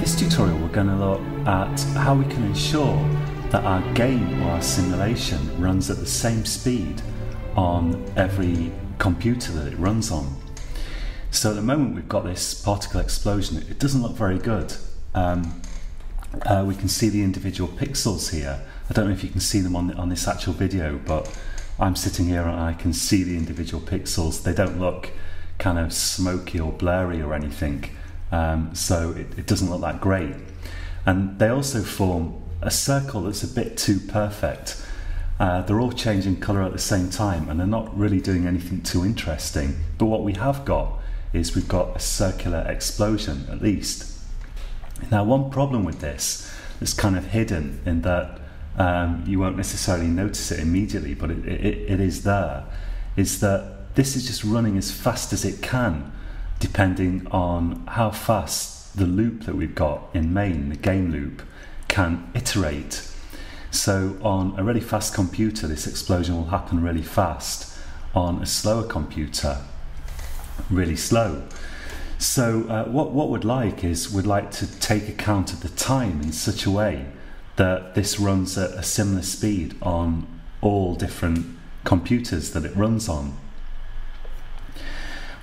this tutorial we're going to look at how we can ensure that our game or our simulation runs at the same speed on every computer that it runs on. So at the moment we've got this particle explosion. It doesn't look very good. We can see the individual pixels here. I don't know if you can see them on this actual video, but I'm sitting here and I can see the individual pixels. They don't look kind of smoky or blurry or anything, so it doesn't look that great. And they also form a circle that's a bit too perfect. They're all changing colour at the same time and they're not really doing anything too interesting. But what we have got is we've got a circular explosion, at least. Now, one problem with this that's kind of hidden in that you won't necessarily notice it immediately, but it is there, is that this is just running as fast as it can, depending on how fast the loop that we've got in main, the game loop, can iterate. So on a really fast computer, this explosion will happen really fast. On a slower computer, really slow. So what we'd like to take account of the time in such a way that this runs at a similar speed on all different computers that it runs on.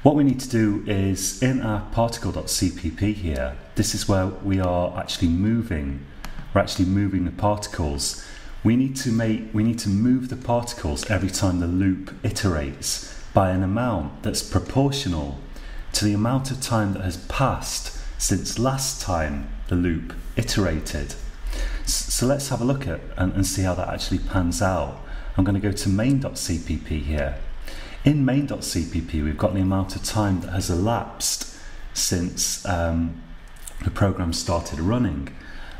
What we need to do is, in our particle.cpp here, this is where we are actually moving. We're actually moving the particles. We need to move the particles every time the loop iterates by an amount that's proportional to the amount of time that has passed since last time the loop iterated. So let's have a look at and see how that actually pans out. I'm going to go to main.cpp here. In main.cpp we've got the amount of time that has elapsed since the program started running.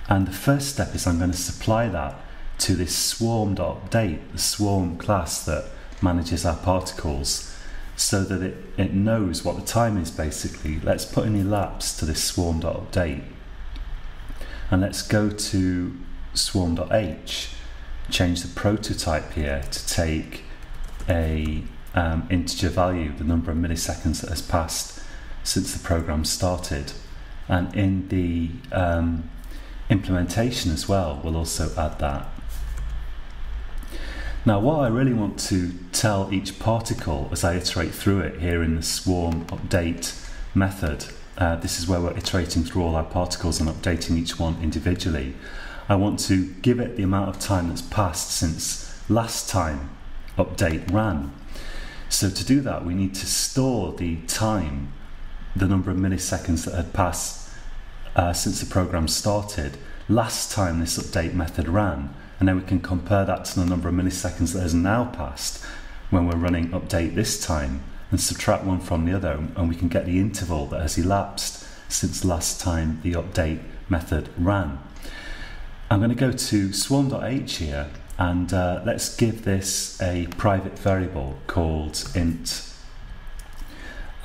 And the first step is I'm going to supply that to this swarm.update, the swarm class that manages our particles, so that it knows what the time is basically. Let's put in elapsed to this swarm.update. And let's go to swarm.h, change the prototype here to take a integer value, the number of milliseconds that has passed since the program started. And in the implementation as well, we'll also add that. Now, what I really want to tell each particle as I iterate through it here in the swarm update method, this is where we're iterating through all our particles and updating each one individually. I want to give it the amount of time that's passed since last time update ran. So to do that, we need to store the time, the number of milliseconds that had passed since the program started last time this update method ran, and then we can compare that to the number of milliseconds that has now passed when we're running update this time, and subtract one from the other, and we can get the interval that has elapsed since last time the update method ran. I'm going to go to swarm.h here, and let's give this a private variable called int.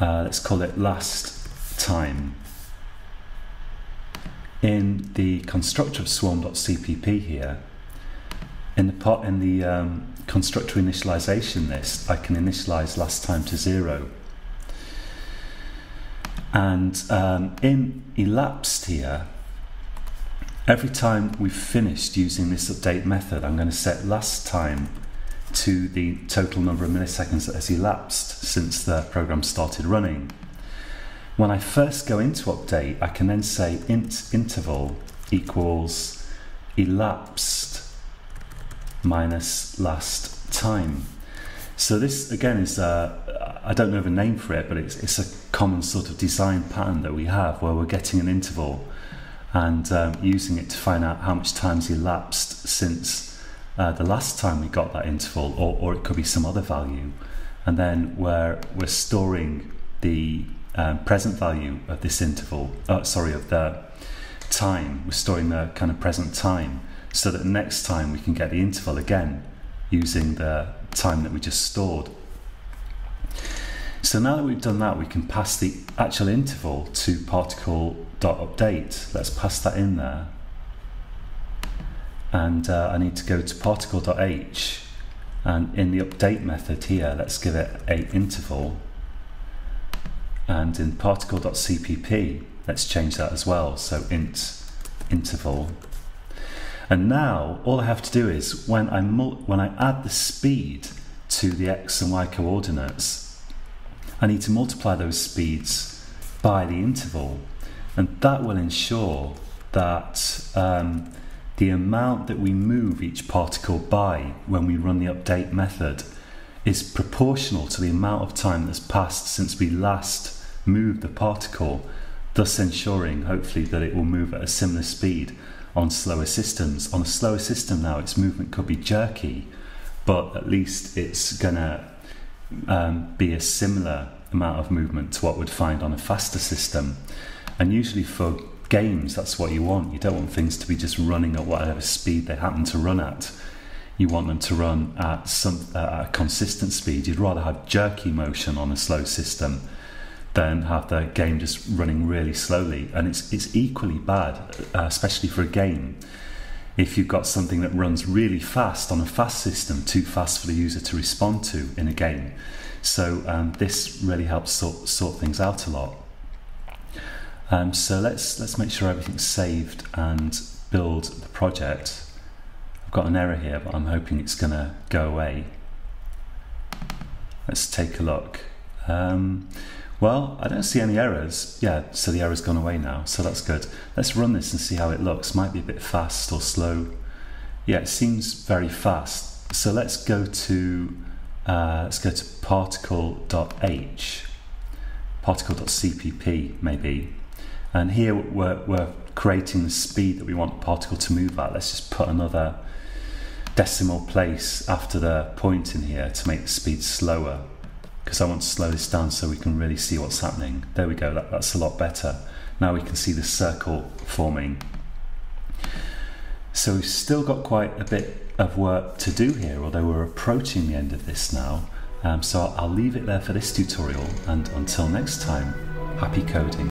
Let's call it last time. In the constructor of swarm.cpp here, in the constructor initialization list, I can initialize last time to 0. And in elapsed here, every time we've finished using this update method, I'm going to set last time to the total number of milliseconds that has elapsed since the program started running. When I first go into update, I can then say int interval equals elapsed minus last time. So this again is I don't know of a name for it, but it's a common sort of design pattern that we have where we're getting an interval and using it to find out how much time's elapsed since the last time we got that interval, or it could be some other value, and then we're storing the present value of this interval, of the time. We're storing the kind of present time, so that next time we can get the interval again using the time that we just stored. So now that we've done that, we can pass the actual interval to particle.update. Let's pass that in there. And I need to go to particle.h, and in the update method here, let's give it a interval. And in particle.cpp, let's change that as well. So int interval. And now all I have to do is when I add the speed to the x and y coordinates, I need to multiply those speeds by the interval, and that will ensure that the amount that we move each particle by when we run the update method is proportional to the amount of time that's passed since we last moved the particle, thus ensuring hopefully that it will move at a similar speed on slower systems. On a slower system now, its movement could be jerky, but at least it's gonna be a similar amount of movement to what we'd find on a faster system. And usually for games, that's what you want. You don't want things to be just running at whatever speed they happen to run at. You want them to run at a consistent speed. You'd rather have jerky motion on a slow system than have the game just running really slowly. And it's equally bad, especially for a game, if you've got something that runs really fast on a fast system, too fast for the user to respond to in a game. So this really helps sort things out a lot. So let's make sure everything's saved and build the project. I've got an error here, but I'm hoping it's going to go away. Let's take a look. Well, I don't see any errors. Yeah, so the error's gone away now, so that's good. Let's run this and see how it looks. Might be a bit fast or slow. Yeah, it seems very fast. So let's go to particle.h, particle.cpp maybe. And here we're creating the speed that we want the particle to move at. Let's just put another decimal place after the point in here to make the speed slower, because I want to slow this down so we can really see what's happening. There we go, that's a lot better. Now we can see the circle forming. So we've still got quite a bit of work to do here, although we're approaching the end of this now. So I'll leave it there for this tutorial, and until next time, happy coding.